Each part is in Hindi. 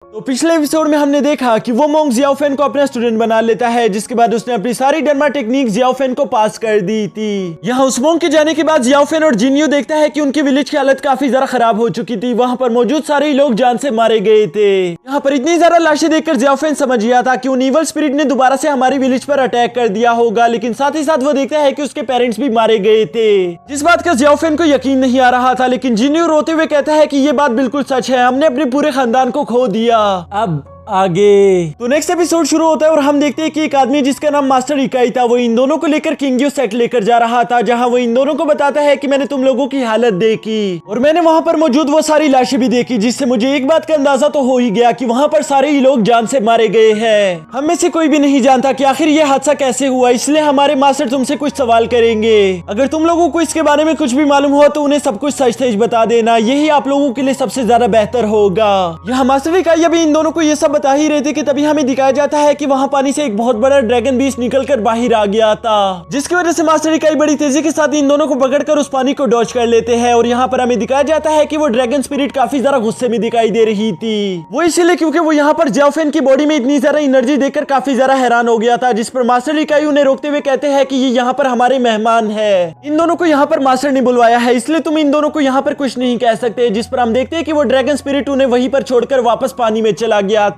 तो पिछले एपिसोड में हमने देखा कि वो मोंग जियाओ फेन को अपना स्टूडेंट बना लेता है, जिसके बाद उसने अपनी सारी डरमा टेक्निक जियाओ फेन को पास कर दी थी। यहाँ उस मोंग के जाने के बाद जियाओ फेन और जिनयू देखता है कि उनकी विलेज की हालत काफी ज्यादा खराब हो चुकी थी। वहाँ पर मौजूद सारे लोग जान से मारे गए थे। यहाँ पर इतनी ज्यादा लाशें देखकर जियाओ फेन समझ गया था कि उन इवल स्पिरिट ने दोबारा से हमारी विलेज पर अटैक कर दिया होगा, लेकिन साथ ही साथ वो देखता है कि उसके पेरेंट्स भी मारे गए थे। जिस बात का जियाओ फेन को यकीन नहीं आ रहा था, लेकिन जिनयू रोते हुए कहता है कि ये बात बिल्कुल सच है, हमने अपने पूरे खानदान को खो दिया। अब आगे तो नेक्स्ट एपिसोड शुरू होता है और हम देखते हैं कि एक आदमी जिसका नाम मास्टर इकाई था, वो इन दोनों को लेकर किंग्यू सेट लेकर जा रहा था, जहां वो इन दोनों को बताता है कि मैंने तुम लोगों की हालत देखी और मैंने वहां पर मौजूद वो सारी लाशें भी देखी, जिससे मुझे एक बात का अंदाजा तो हो ही गया कि वहां पर सारे ही लोग जान से मारे गए हैं। हम में से कोई भी नहीं जानता कि आखिर ये हादसा कैसे हुआ, इसलिए हमारे मास्टर तुमसे कुछ सवाल करेंगे। अगर तुम लोगों को इसके बारे में कुछ भी मालूम हो तो उन्हें सब कुछ सच सच बता देना, यही आप लोगों के लिए सबसे ज्यादा बेहतर होगा। यहाँ मास्टर इकाई अभी इन दोनों को ये सब बता ही रहे थे कि तभी हमें दिखाया जाता है कि वहां पानी से एक बहुत बड़ा ड्रैगन बीस्ट निकलकर बाहर आ गया था, जिसकी वजह से मास्टर इकाई बड़ी तेजी के साथ इन दोनों को पकड़कर उस पानी को डॉज कर लेते हैं। और यहाँ पर हमें दिखाया जाता है कि वो ड्रैगन स्पिरिट काफी ज्यादा गुस्से में दिखाई दे रही थी। वो इसीलिए क्योंकि वो यहाँ पर जियाओ फेन की बॉडी में इतनी ज्यादा एनर्जी देखकर काफी ज्यादा हैरान हो गया था, जिस पर मास्टर इकाई उन्हें रोकते हुए कहते हैं कि ये यहाँ पर हमारे मेहमान है, इन दोनों को यहाँ पर मास्टर ने बुलवाया है, इसलिए तुम इन दोनों को यहाँ पर कुछ नहीं कह सकते। जिस पर हम देखते हैं कि वो ड्रैगन स्पिरिट उन्हें वहीं पर छोड़कर वापस पानी में चला गया था।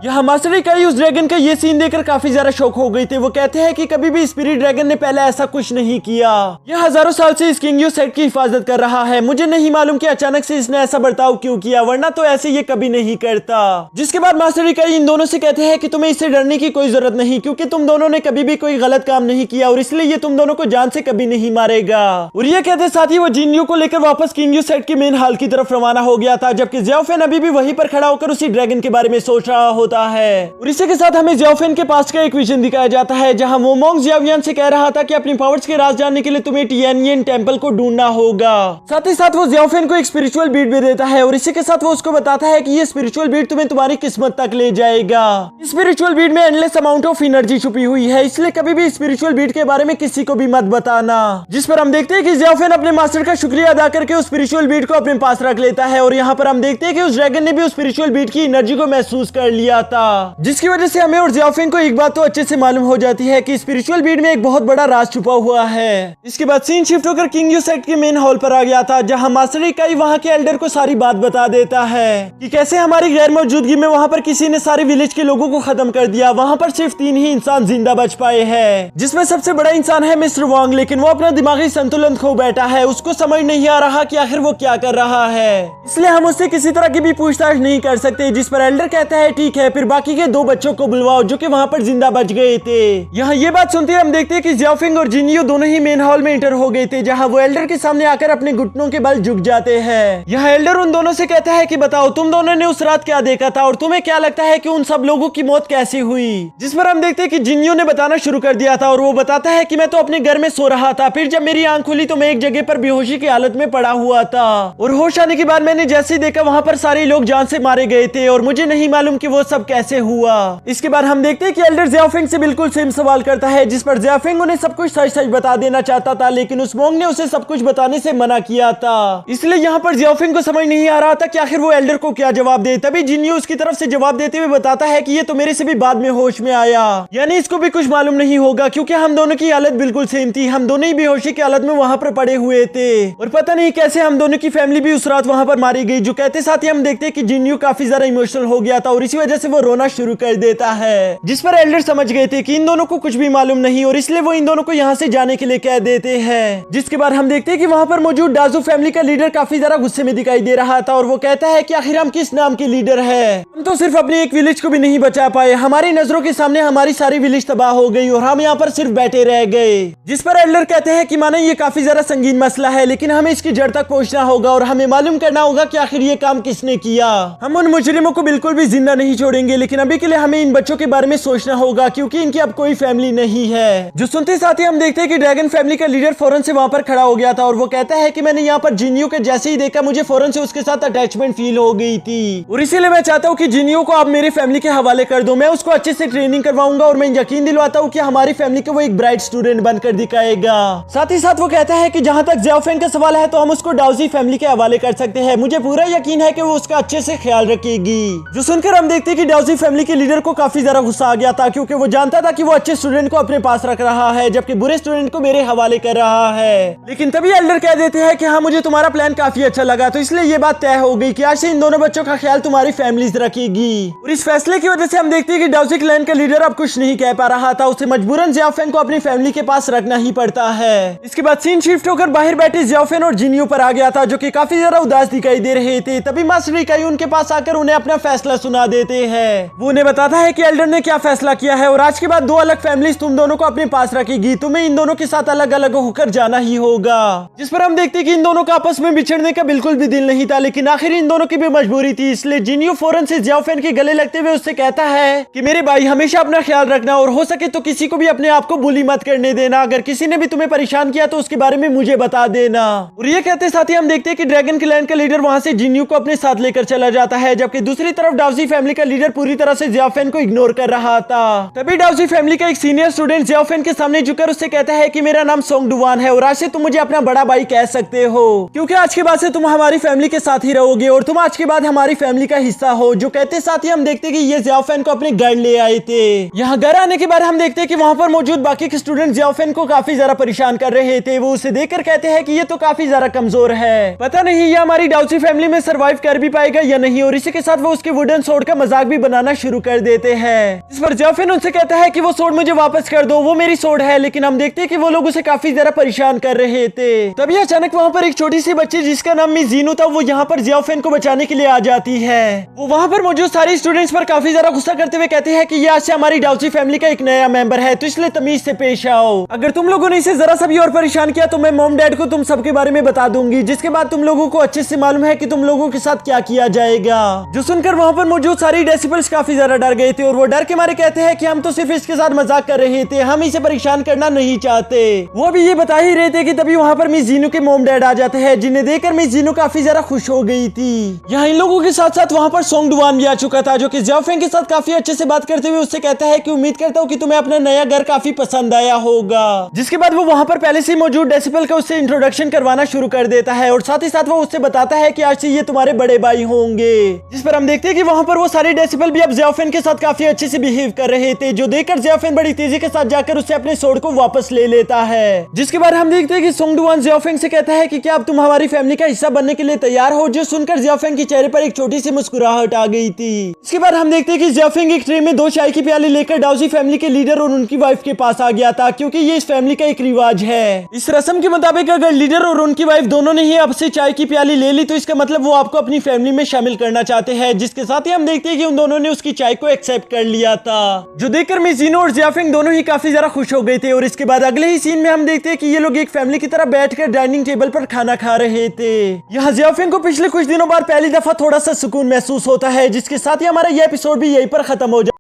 यहाँ मास्टर इकाई उस ड्रैगन का ये सीन देखकर काफी ज्यादा शॉक हो गई थे। वो कहते हैं कि कभी भी स्पिरिट ड्रैगन ने पहले ऐसा कुछ नहीं किया, यह हजारों साल से इस किंग्यू सेट की हिफाजत कर रहा है। मुझे नहीं मालूम कि अचानक से इसने ऐसा बर्ताव क्यों किया, वरना तो ऐसे ये कभी नहीं करता। जिसके बाद मास्टर इकाई इन दोनों से कहते हैं कि तुम्हें इससे डरने की कोई जरूरत नहीं, क्योंकि तुम दोनों ने कभी भी कोई गलत काम नहीं किया और इसलिए ये तुम दोनों को जान से कभी नहीं मारेगा। और ये कहते साथ ही वो जिनयू को लेकर वापस किंग्यू सेट के मेन हॉल की तरफ रवाना हो गया था, जबकि जियाओ फेन अभी भी वहीं पर खड़ा होकर उसी ड्रैगन के बारे में सोच रहा होता है। और इसी के साथ हमें जियाओ फेन के पास का एक विजन दिखाया जाता है, जहां वो मोंग जियावियन से कह रहा था कि अपनी पावर्स के राज जानने के लिए तुम्हें टियानयिन टेंपल को ढूंढना होगा। साथ ही साथ वो जियाओ फेन को एक स्पिरिचुअल बीट भी देता है और इसी के साथ वो उसको बताता है कि ये स्पिरिचुअल बीट तुम्हें तुम्हारी किस्मत तक ले जाएगा। स्पिरिचुअल बीट में एंडलेस अमाउंट ऑफ एनर्जी छुपी हुई है, इसलिए कभी भी स्पिरिचुअल बीट के बारे में किसी को भी मत बताना। जिस पर हम देखते हैं कि जियाओ फेन अपने मास्टर का शुक्रिया अदा करके उस स्पिरिचुअल बीट को अपने पास रख लेता है। और यहाँ पर हम देखते हैं कि उस ड्रैगन ने भी उस स्पिरिचुअल बीट की एनर्जी को महसूस कर लिया था, जिसकी वजह से हमें और जियाओ फेन को एक बात तो अच्छे से मालूम हो जाती है कि स्पिरिचुअल बीट में एक बहुत बड़ा राज छुपा हुआ है। इसके बाद सीन शिफ्ट होकर किंग्यू सेट के मेन हॉल पर आ गया था, जहां मास्टर इकाई वहां के एल्डर को सारी बात बता देता है कि कैसे हमारी गैर मौजूदगी में वहां पर किसी ने सारे विलेज के लोगों को खत्म कर दिया। वहां पर सिर्फ 3 ही इंसान जिंदा बच पाए हैं, जिसमें सबसे बड़ा इंसान है मिस्टर वांग, लेकिन वो अपना दिमागी संतुलन खो बैठा है। उसको समझ नहीं आ रहा कि आखिर वो क्या कर रहा है, इसलिए हम उससे किसी तरह की भी पूछताछ नहीं कर सकते। जिस पर एल्डर कहता है ठीक है, फिर बाकी के 2 बच्चों को बुलवाओ जो कि वहां पर जिंदा बच गए थे। यहाँ ये बात सुनते हम देखते हैं कि जियाओ फेन और जिनयू दोनों ही मेन हॉल में एंटर हो गए थे, जहाँ वो एल्डर के सामने आकर अपने घुटनों के बल झुक जाते हैं। यहाँ एल्डर उन दोनों से कहता है कि बताओ तुम दोनों ने उस रात क्या देखा था और तुम्हें क्या लगता है कि उन सब लोगों की मौत कैसे हुई। जिस पर हम देखते हैं कि जिनयू ने बताना शुरू कर दिया था और वो बताता है कि मैं तो अपने घर में सो रहा था, फिर जब मेरी आंख खुली तो मैं एक जगह पर बेहोशी की हालत में पड़ा हुआ था और होश आने के बाद मैंने जैसे ही देखा वहां पर सारे लोग जान से मारे गए थे और मुझे नहीं मालूम कि वो सब कैसे हुआ। इसके बाद हम देखते हैं कि एल्डर जियाओ फेन से बिल्कुल सेम सवाल करता है, जिस पर जियाओ फेन उन्हें सब कुछ सच सच बता देना चाहता था, लेकिन उस मोंग ने उसे सब कुछ बताने से मना किया था। इसलिए यहाँ पर जियाओ फेन को समझ नहीं आ रहा था कि आखिर वो एल्डर को क्या जवाब दे। तभी जिनयू उसकी तरफ से जवाब देते हुए बताता है कि ये तो मेरे से भी बाद में होश में आया, यानी इसको भी कुछ मालूम नहीं होगा, क्योंकि हम दोनों की हालत बिल्कुल सेम थी। हम दोनों ही बेहोशी की हालत में वहां पर पड़े हुए थे और पता नहीं कैसे हम दोनों की फैमिली भी उस रात वहां पर मारी गई। जो कहते साथ ही हम देखते हैं कि जिनयू काफी ज्यादा इमोशनल हो गया था और इसी वजह से वो रोना शुरू कर देता है, जिस पर एल्डर समझ गए थे कि इन दोनों को कुछ भी मालूम नहीं और इसलिए वो इन दोनों को यहाँ से जाने के लिए कह देते हैं। जिसके बाद हम देखते हैं कि वहां पर मौजूद डाजू फैमिली का लीडर काफी ज्यादा गुस्से में दिखाई दे रहा था और वो कहता है कि आखिर हम किस नाम के लीडर है, हम तो सिर्फ अपनी एक विलेज को भी नहीं बचा पाए, हमारी नजरों के सामने हमारी सारी विलेज तबाह हो गई और हम यहाँ पर सिर्फ बैठे रह गए। जिस पर एल्डर कहते हैं कि माने ये काफी ज्यादा संगीन मसला है, लेकिन हमें इसकी जड़ तक पहुंचना होगा और हमें मालूम करना होगा कि आखिर ये काम किसने किया। हम उन मुजरिमों को बिल्कुल भी जिंदा नहीं छोड़ेंगे, लेकिन अभी के लिए हमें इन बच्चों के बारे में सोचना होगा, क्योंकि इनकी अब कोई फैमिली नहीं है। जो सुनते साथ ही हम देखते हैं कि ड्रैगन फैमिली का लीडर फौरन से वहां पर खड़ा हो गया था और वो कहता है कि मैंने यहाँ पर जिनयू के जैसे ही देखा मुझे फौरन से उसके साथ अटैचमेंट फील हो गई थी और इसीलिए मैं चाहता हूँ कि जिनयू को आप मेरे फैमिली के हवाले कर दो। मैं उसको अच्छे से ट्रेनिंग करवाऊंगा और मैं यकीन दिलवाता हूँ कि हमारी फैमिली को वो एक ब्राइट स्टूडेंट बनकर दिखाएगा। साथ ही साथ वो कहता है कि जहां तक जियाओ फेन का सवाल है तो हम उसको डाउजी फैमिली के हवाले कर सकते हैं, मुझे पूरा यकीन है कि वो उसका अच्छे से ख्याल रखेगी। जो सुनकर हम देखते हैं कि डाउजी फैमिली के लीडर को काफी ज्यादा गुस्सा आ गया था, क्योंकि वो जानता था कि वो अच्छे स्टूडेंट को अपने पास रख रहा है जबकि बुरे स्टूडेंट को मेरे हवाले कर रहा है। लेकिन तभी एल्डर कह देते हैं कि हाँ, मुझे तुम्हारा प्लान काफी अच्छा लगा, तो इसलिए ये बात तय हो गई कि आज से इन दोनों बच्चों का ख्याल तुम्हारी फैमिलीज रखेगी। और इस फैसले की वजह से हम देखते हैं कि डाउजी क्लैन का लीडर अब कुछ नहीं कह पा रहा था, उसे मजबूरन जियाओफेन को अपनी फैमिली के पास रखना ही पड़ता है। इसके बाद सीन शिफ्ट होकर बाहर बैठे जियाओफेन और जिन्यू पर आ गया था, जो कि काफी ज्यादा उदास दिखाई दे रहे थे। तभी मास्टर इकाई उनके पास आकर उन्हें अपना फैसला सुना देते हैं। वो उन्हें बताता है कि एल्डर ने क्या फैसला किया है और आज के बाद दो अलग फैमिलीज तुम दोनों को अपने पास रखेगी, तुम्हें इन दोनों के साथ अलग अलग होकर जाना ही होगा। जिस पर हम देखते हैं कि इन दोनों का आपस में बिछड़ने का बिल्कुल भी दिल नहीं था, लेकिन आखिर इन दोनों की भी मजबूरी थी। इसलिए जिन्यू फौरन से जियाओफेन के गले लगते हुए उससे कहता है कि मेरे भाई, हमेशा अपना ख्याल रखना और हो सके तो किसी को भी अपने आप को बुली मत करने देना। अगर किसी ने भी तुम्हें परेशान किया तो उसके बारे में मुझे बता देना। और ये कहते साथ ही हम देखते हैं कि ड्रैगन क्लैन का लीडर वहां से जिन्यू को अपने साथ लेकर चला जाता है, जबकि दूसरी तरफ डाउजी फैमिली का लीडर पूरी तरह से जियाओफेन को इग्नोर कर रहा था। तभी डाउजी फैमिली का एक सीनियर स्टूडेंट जियाओफेन के सामने झुककर उससे कहता है कि मेरा नाम सोंगडुवान है और आज से तुम मुझे अपना बड़ा भाई कह सकते हो, क्योंकि आज के बाद से तुम हमारी फैमिली के साथ ही रहोगे और तुम आज के बाद हमारी फैमिली का हिस्सा हो। जो कहते साथ ही हम देखते कि ये जियाओफेन को अपने घर ले आए थे। यहाँ घर आने के बाद हम देखते हैं कि वहाँ पर मौजूद बाकी के स्टूडेंट जियाओफेन को काफी ज्यादा परेशान कर रहे थे। वो उसे देखकर कहते हैं कि ये तो काफी ज्यादा कमजोर है, पता नहीं ये हमारी डाउजी फैमिली में सरवाइव कर भी पाएगा या नहीं। और इसी के साथ वो उसके वुडन सोर्ड का मजाक भी बनाना शुरू कर देते हैं। इस पर जियाओफेन उनसे कहता है कि वो सोर्ड मुझे वापस कर दो, वो मेरी सोर्ड है। लेकिन हम देखते हैं कि वो लोग उसे काफी ज्यादा परेशान कर रहे थे। तभी अचानक वहाँ पर एक छोटी सी बच्ची जिसका नाम मिस जीनू था, वो यहाँ पर जियाओफेन को बचाने के लिए आ जाती है। वो वहाँ पर मौजूद सारे स्टूडेंट्स पर काफी ज्यादा गुस्सा करते हुए कहते हैं कि ये आज से हमारी डाउजी फैमिली का एक नया मेंबर है, तो इसलिए तमीज से पेश आओ। अगर तुम लोगों ने इसे जरा सा भी और परेशान किया तो मैं मॉम डैड को तुम सबके बारे में बता दूंगी, जिसके बाद तुम लोगों को अच्छे से मालूम है कि तुम लोगों के साथ क्या किया जाएगा। जो सुनकर वहाँ पर मौजूद सारी डेसिबल्स काफी ज्यादा डर गए थे और वो डर के मारे कहते हैं कि हम तो सिर्फ इसके साथ मजाक कर रहे थे, हम इसे परेशान करना नहीं चाहते। वो भी ये बता ही रहे थे कि तभी वहाँ पर मिस जीनू के मॉम डैड आ जाते हैं, जिन्हें देखकर मिस जीनू काफी ज्यादा खुश हो गई थी। यहाँ इन लोगों के साथ साथ वहाँ पर सोंगडुवान भी आ चुका था, जो कि जियाओफेन के साथ काफी अच्छे से बात करते हुए उससे कहता है कि उम्मीद करता हूँ कि तुम्हें अपना नया घर काफी पसंद आया होगा। जिसके बाद वो वहाँ पर पहले से मौजूद डेसिबल का उससे इंट्रोडक्शन करवाना शुरू कर देता है और साथ ही साथ वो उससे बताता है कि आज से ये तुम्हारे बड़े भाई होंगे। जिस पर हम देखते हैं कि वहाँ पर वो सारे डेसिबल भी अब जियाओफेन के साथ काफी अच्छे से बिहेव कर रहे थे, जो देखकर जियाओफेन बड़ी तेजी के साथ जाकर उससे अपने सोर्ड को वापस ले लेता है। जिसके बाद हम देखते हैं कि सोंगडुवान जियाओफेन से कहता है कि क्या अब तुम हमारी फैमिली का हिस्सा बनने के लिए तैयार हो। जो सुनकर जियाओफेन के चेहरे पर एक छोटी सी मुस्कुराहट आ गई थी। इसके बाद हम देखते हैं कि जियाओफेन एक ट्रे में 2 चाय की प्याली लेकर डाउजी फैमिली के लीडर और उनकी वाइफ के पास आ गया था, क्योंकि ये इस फैमिली का एक रिवाज है। इस रस्म के मुताबिक अगर लीडर और उनकी वाइफ दोनों ने ही आपसे चाय की प्याली ले ली तो इसका मतलब वो आपको अपनी फैमिली में शामिल करना चाहते हैं। जिसके साथ ही हम देखते हैं कि उन दोनों ने उसकी चाय को एक्सेप्ट कर लिया था, जो देखकर मिस जीनू और जियाओफेन दोनों ही काफी ज्यादा खुश हो गए थे। और इसके बाद अगले ही सीन में हम देखते हैं कि ये लोग एक फैमिली की तरह बैठकर डाइनिंग टेबल पर खाना खा रहे थे। यहाँ जियाओफेन को पिछले कुछ दिनों बाद पहली दफा थोड़ा सा सुकून महसूस होता है, जिसके साथ ही हमारा यह एपिसोड भी यहीं पर खत्म हो जाता है।